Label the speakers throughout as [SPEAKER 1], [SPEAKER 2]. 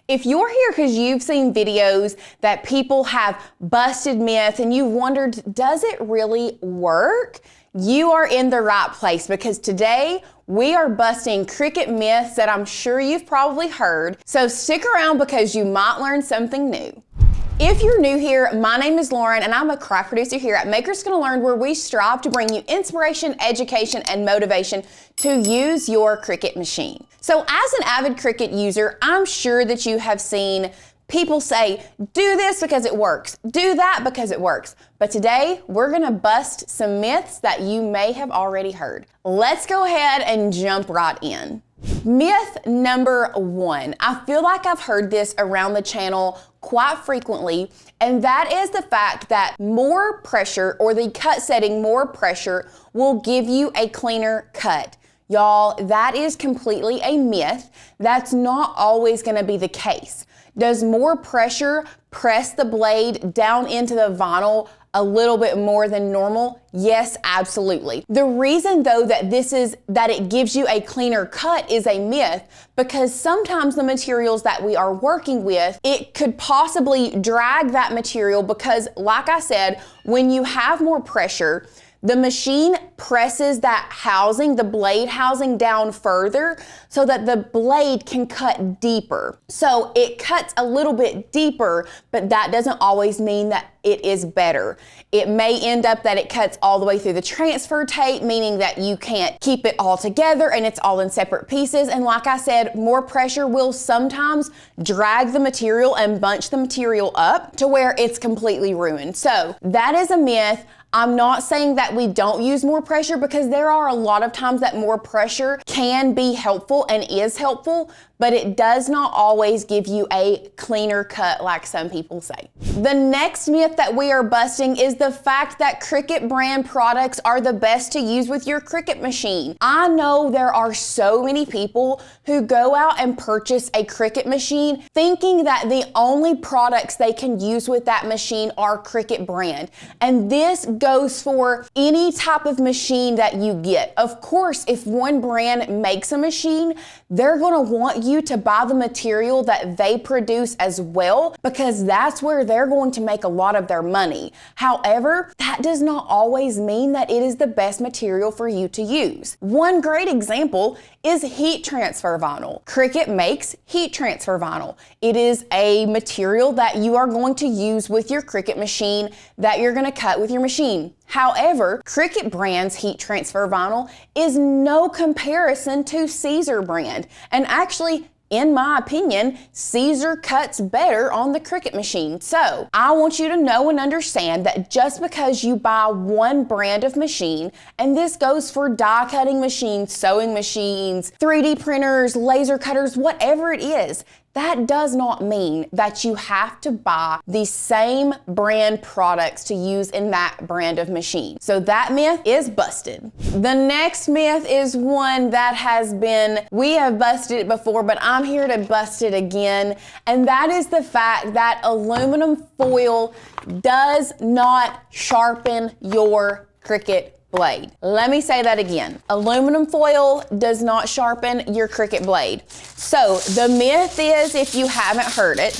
[SPEAKER 1] If you're here because you've seen videos that people have busted myths and you've wondered, does it really work? You are in the right place because today we are busting Cricut myths that I'm sure you've probably heard. So stick around because you might learn something new. If you're new here, my name is Lauren and I'm a craft producer here at Makers Gonna Learn, where we strive to bring you inspiration, education, and motivation to use your Cricut machine. So as an avid Cricut user, I'm sure that you have seen people say, do this because it works, do that because it works. But today, we're gonna bust some myths that you may have already heard. Let's go ahead and jump right in. Myth number one. I feel like I've heard this around the channel quite frequently, and that is the fact that more pressure, or the cut setting more pressure, will give you a cleaner cut. Y'all, that is completely a myth. That's not always gonna be the case. Does more pressure press the blade down into the vinyl a little bit more than normal? Yes, absolutely. The reason though that it gives you a cleaner cut is a myth, because sometimes the materials that we are working with, it could possibly drag that material because, like I said, when you have more pressure, the machine presses that housing, the blade housing, down further so that the blade can cut deeper. So it cuts a little bit deeper, but that doesn't always mean that it is better. It may end up that it cuts all the way through the transfer tape, meaning that you can't keep it all together and it's all in separate pieces. And like I said, more pressure will sometimes drag the material and bunch the material up to where it's completely ruined. So that is a myth. I'm not saying that we don't use more pressure, because there are a lot of times that more pressure can be helpful and is helpful, but it does not always give you a cleaner cut like some people say. The next myth that we are busting is the fact that Cricut Brand products are the best to use with your Cricut machine. I know there are so many people who go out and purchase a Cricut machine thinking that the only products they can use with that machine are Cricut Brand. And this goes for any type of machine that you get. Of course, if one brand makes a machine, they're gonna want you to buy the material that they produce as well, because that's where they're going to make a lot of their money. However, that does not always mean that it is the best material for you to use. One great example is heat transfer vinyl. Cricut makes heat transfer vinyl. It is a material that you are going to use with your Cricut machine, that you're gonna cut with your machine. However, Cricut Brand's heat transfer vinyl is no comparison to Caesar Brand. And actually, in my opinion, Caesar cuts better on the Cricut machine. So I want you to know and understand that just because you buy one brand of machine, and this goes for die cutting machines, sewing machines, 3D printers, laser cutters, whatever it is, that does not mean that you have to buy the same brand products to use in that brand of machine. So that myth is busted. The next myth is one that we have busted it before, but I'm here to bust it again. And that is the fact that aluminum foil does not sharpen your Cricut blade. Let me say that again. Aluminum foil does not sharpen your Cricut blade. So the myth is, if you haven't heard it,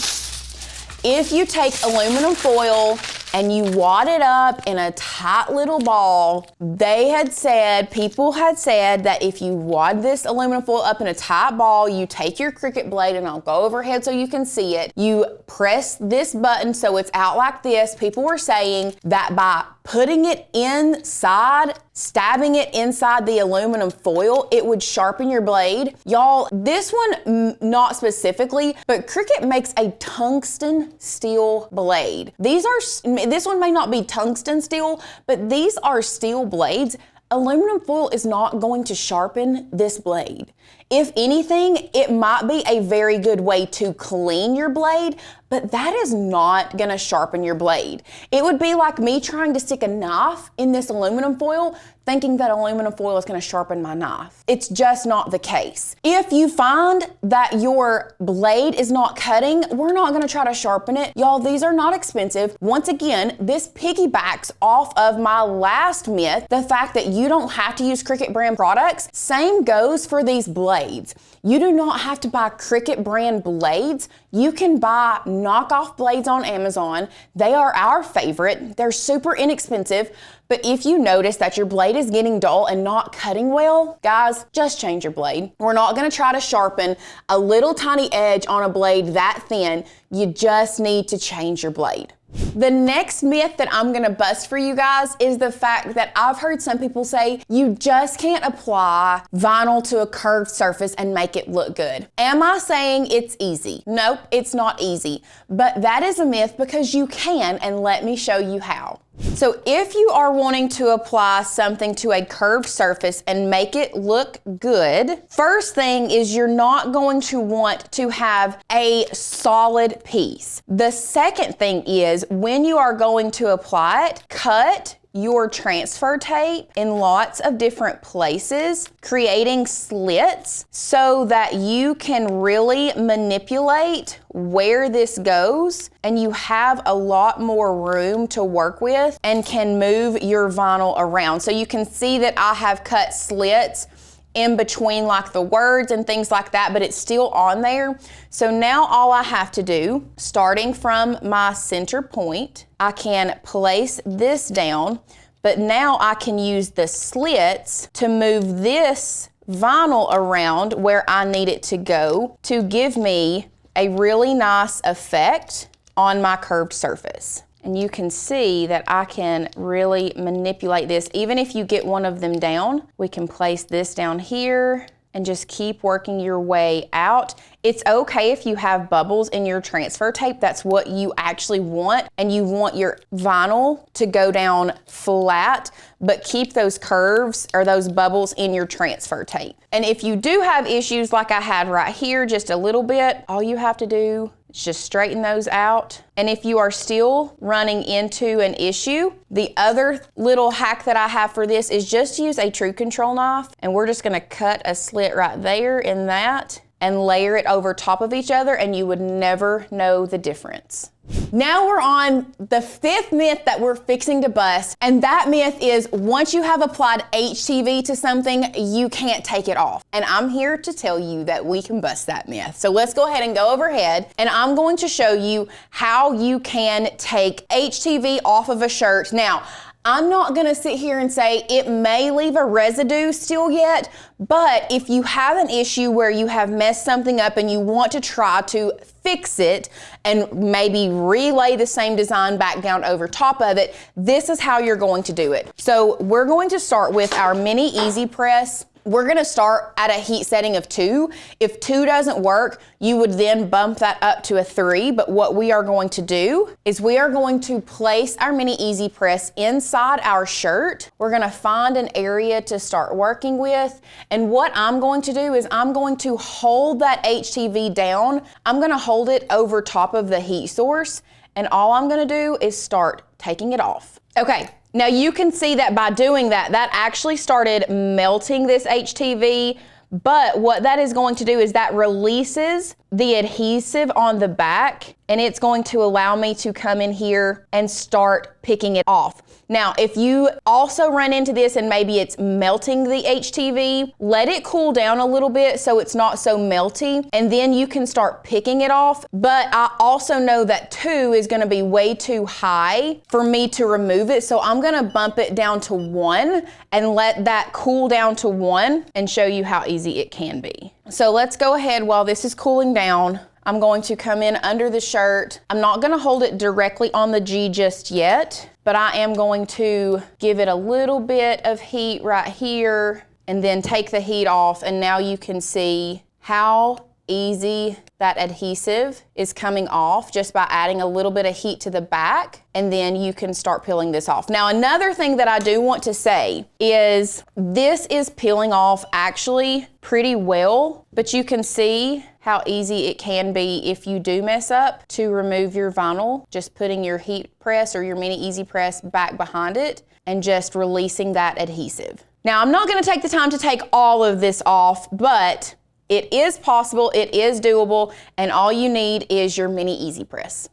[SPEAKER 1] if you take aluminum foil and you wad it up in a tight little ball, people had said that if you wad this aluminum foil up in a tight ball, you take your Cricut blade, and I'll go overhead so you can see it, you press this button so it's out like this. People were saying that by putting it inside, stabbing it inside the aluminum foil, it would sharpen your blade. Y'all, this one, not specifically, but Cricut makes a tungsten steel blade. This one may not be tungsten steel, but these are steel blades. Aluminum foil is not going to sharpen this blade. If anything, it might be a very good way to clean your blade, but that is not gonna sharpen your blade. It would be like me trying to stick a knife in this aluminum foil, thinking that aluminum foil is gonna sharpen my knife. It's just not the case. If you find that your blade is not cutting, we're not gonna try to sharpen it. Y'all, these are not expensive. Once again, this piggybacks off of my last myth, the fact that you don't have to use Cricut Brand products. Same goes for these blades. blades. You do not have to buy Cricut brand blades. You can buy knockoff blades on Amazon. They are our favorite. They're super inexpensive. But if you notice that your blade is getting dull and not cutting well, guys, just change your blade. We're not gonna try to sharpen a little tiny edge on a blade that thin. You just need to change your blade. The next myth that I'm gonna bust for you guys is the fact that I've heard some people say you just can't apply vinyl to a curved surface and make it look good. Am I saying it's easy? Nope, it's not easy. But that is a myth because you can, and let me show you how. So if you are wanting to apply something to a curved surface and make it look good, first thing is you're not going to want to have a solid piece. The second thing is when you are going to apply it, cut your transfer tape in lots of different places, creating slits so that you can really manipulate where this goes and you have a lot more room to work with and can move your vinyl around. So you can see that I have cut slits in between like the words and things like that, but it's still on there. So now all I have to do, starting from my center point, I can place this down, but now I can use the slits to move this vinyl around where I need it to go to give me a really nice effect on my curved surface. And you can see that I can really manipulate this. Even if you get one of them down, we can place this down here and just keep working your way out. It's okay if you have bubbles in your transfer tape. That's what you actually want. And you want your vinyl to go down flat, but keep those curves or those bubbles in your transfer tape. And if you do have issues like I had right here, just a little bit, all you have to do is just straighten those out. And if you are still running into an issue, the other little hack that I have for this is just use a true control knife, and we're just gonna cut a slit right there in that and layer it over top of each other, and you would never know the difference. Now we're on the fifth myth that we're fixing to bust, and that myth is once you have applied HTV to something, you can't take it off. And I'm here to tell you that we can bust that myth. So let's go ahead and go overhead, and I'm going to show you how you can take HTV off of a shirt. Now, I'm not gonna sit here and say it may leave a residue still yet, but if you have an issue where you have messed something up and you want to try to fix it and maybe relay the same design back down over top of it, this is how you're going to do it. So we're going to start with our mini easy press. We're gonna start at a heat setting of 2. If 2 doesn't work, you would then bump that up to a 3. But what we are going to do is we are going to place our mini easy press inside our shirt. We're gonna find an area to start working with. And what I'm going to do is I'm going to hold that HTV down. I'm gonna hold it over top of the heat source. And all I'm gonna do is start taking it off. Okay. Now you can see that by doing that, that actually started melting this HTV, but what that is going to do is that releases the adhesive on the back, and it's going to allow me to come in here and start picking it off. Now, if you also run into this and maybe it's melting the HTV, let it cool down a little bit so it's not so melty, and then you can start picking it off. But I also know that 2 is gonna be way too high for me to remove it, so I'm gonna bump it down to 1 and let that cool down to 1 and show you how easy it can be. So let's go ahead while this is cooling down. I'm going to come in under the shirt. I'm not gonna hold it directly on the G just yet, but I am going to give it a little bit of heat right here and then take the heat off, and now you can see how easy that adhesive is coming off just by adding a little bit of heat to the back, and then you can start peeling this off. Now, another thing that I do want to say is this is peeling off actually pretty well, but you can see how easy it can be if you do mess up to remove your vinyl, just putting your heat press or your mini easy press back behind it and just releasing that adhesive. Now, I'm not gonna take the time to take all of this off, but it is possible, it is doable, and all you need is your mini easy press.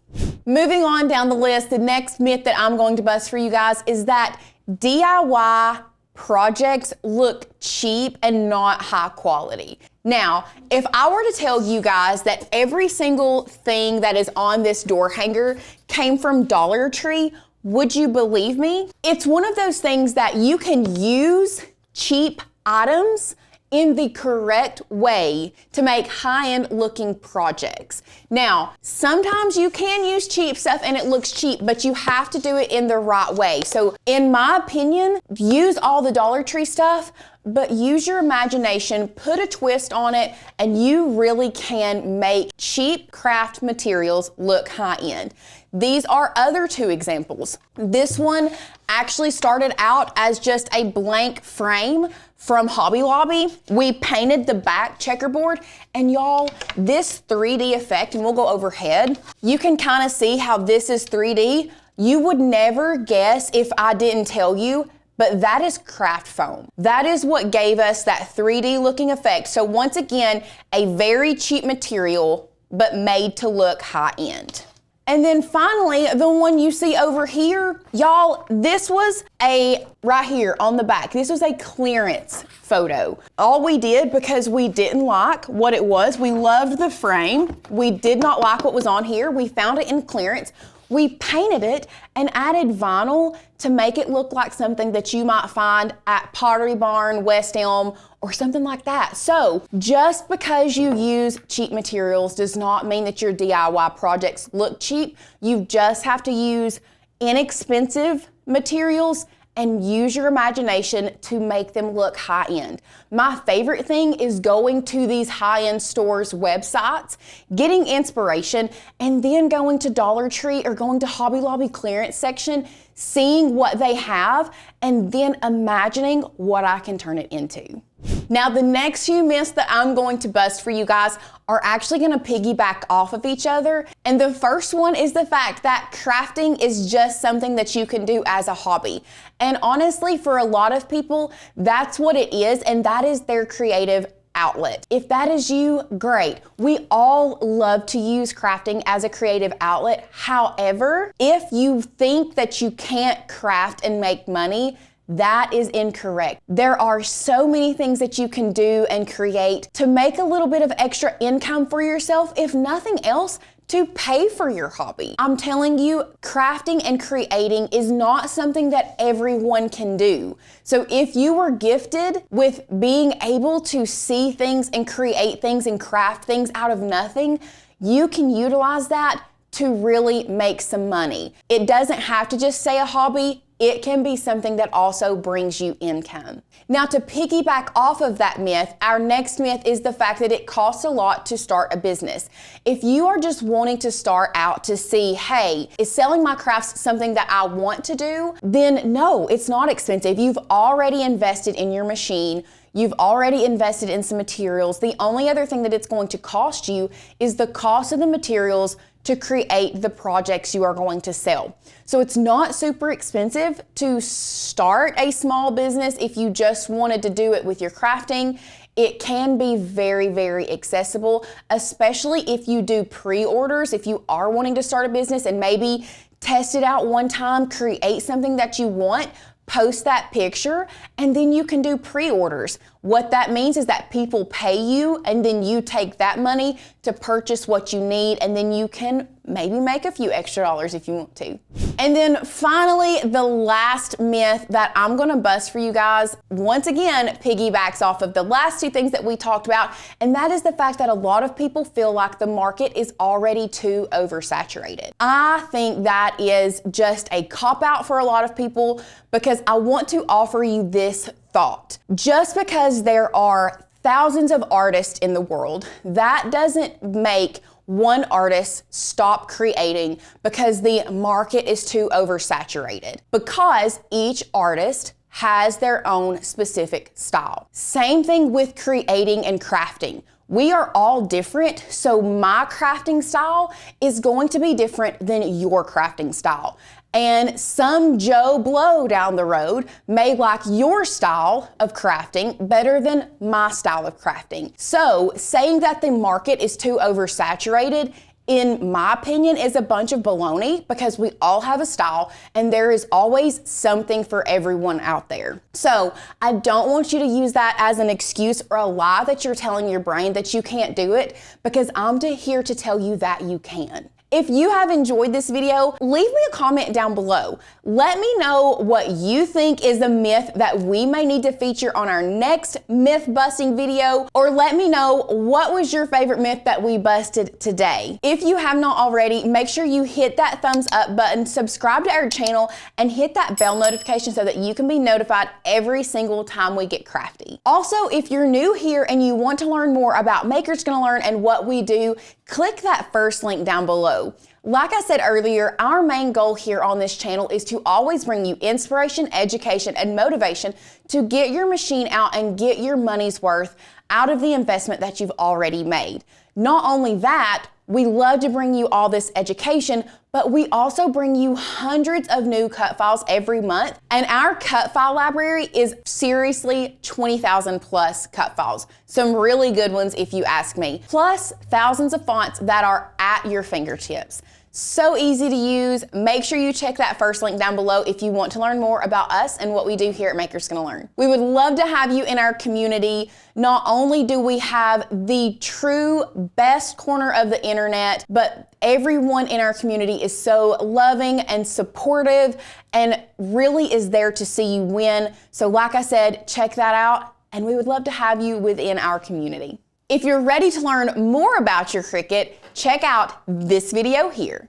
[SPEAKER 1] Moving on down the list, the next myth that I'm going to bust for you guys is that DIY projects look cheap and not high quality. Now, if I were to tell you guys that every single thing that is on this door hanger came from Dollar Tree, would you believe me? It's one of those things that you can use cheap items in the correct way to make high-end looking projects. Now, sometimes you can use cheap stuff and it looks cheap, but you have to do it in the right way. So in my opinion, use all the Dollar Tree stuff, but use your imagination, put a twist on it, and you really can make cheap craft materials look high-end. These are other two examples. This one actually started out as just a blank frame from Hobby Lobby. We painted the back checkerboard, and y'all, this 3D effect, and we'll go overhead, you can kind of see how this is 3D. You would never guess if I didn't tell you, but that is craft foam. That is what gave us that 3D looking effect. So once again, a very cheap material, but made to look high end. And then finally, the one you see over here, y'all, this was right here on the back, this was a clearance photo. All we did, because we didn't like what it was, we loved the frame, we did not like what was on here, we found it in clearance, we painted it and added vinyl to make it look like something that you might find at Pottery Barn, West Elm, or something like that. So just because you use cheap materials does not mean that your DIY projects look cheap. You just have to use inexpensive materials and use your imagination to make them look high end. My favorite thing is going to these high-end stores' websites, getting inspiration, and then going to Dollar Tree or going to Hobby Lobby clearance section, seeing what they have, and then imagining what I can turn it into. Now, the next few myths that I'm going to bust for you guys are actually going to piggyback off of each other. And the first one is the fact that crafting is just something that you can do as a hobby. And honestly, for a lot of people, that's what it is, and that is their creative outlet. If that is you, great. We all love to use crafting as a creative outlet. However, if you think that you can't craft and make money, that is incorrect. There are so many things that you can do and create to make a little bit of extra income for yourself, if nothing else, to pay for your hobby. I'm telling you, crafting and creating is not something that everyone can do. So if you were gifted with being able to see things and create things and craft things out of nothing, you can utilize that to really make some money. It doesn't have to just say a hobby. It can be something that also brings you income. Now, to piggyback off of that myth, our next myth is the fact that it costs a lot to start a business. If you are just wanting to start out to see, hey, is selling my crafts something that I want to do? Then no, it's not expensive. You've already invested in your machine. You've already invested in some materials. The only other thing that it's going to cost you is the cost of the materials to create the projects you are going to sell. So it's not super expensive to start a small business if you just wanted to do it with your crafting. It can be very, very accessible, especially if you do pre-orders, if you are wanting to start a business and maybe test it out one time, create something that you want, post that picture, and then you can do pre-orders. What that means is that people pay you, and then you take that money to purchase what you need, and then you can maybe make a few extra dollars if you want to. And then finally, the last myth that I'm gonna bust for you guys, once again, piggybacks off of the last two things that we talked about, and that is the fact that a lot of people feel like the market is already too oversaturated. I think that is just a cop-out for a lot of people, because I want to offer you this thought. Just because there are thousands of artists in the world, that doesn't make one artist stop creating because the market is too oversaturated. Because each artist has their own specific style. Same thing with creating and crafting. We are all different, so my crafting style is going to be different than your crafting style. And some Joe Blow down the road may like your style of crafting better than my style of crafting. So saying that the market is too oversaturated in my opinion, is a bunch of baloney because we all have a style and there is always something for everyone out there. So I don't want you to use that as an excuse or a lie that you're telling your brain that you can't do it, because I'm here to tell you that you can. If you have enjoyed this video, leave me a comment down below. Let me know what you think is a myth that we may need to feature on our next myth busting video, or let me know what was your favorite myth that we busted today. If you have not already, make sure you hit that thumbs up button, subscribe to our channel, and hit that bell notification so that you can be notified every single time we get crafty. Also, if you're new here and you want to learn more about Maker's Gonna Learn and what we do, click that first link down below. Like I said earlier, our main goal here on this channel is to always bring you inspiration, education, and motivation to get your machine out and get your money's worth out of the investment that you've already made. Not only that, we love to bring you all this education, but we also bring you hundreds of new cut files every month. And our cut file library is seriously 20,000 plus cut files. Some really good ones if you ask me. Plus thousands of fonts that are at your fingertips. So easy to use. Make sure you check that first link down below if you want to learn more about us and what we do here at Maker's Gonna Learn. We would love to have you in our community. Not only do we have the true best corner of the internet, but everyone in our community is so loving and supportive and really is there to see you win. So like I said, check that out, and we would love to have you within our community. If you're ready to learn more about your Cricut, check out this video here.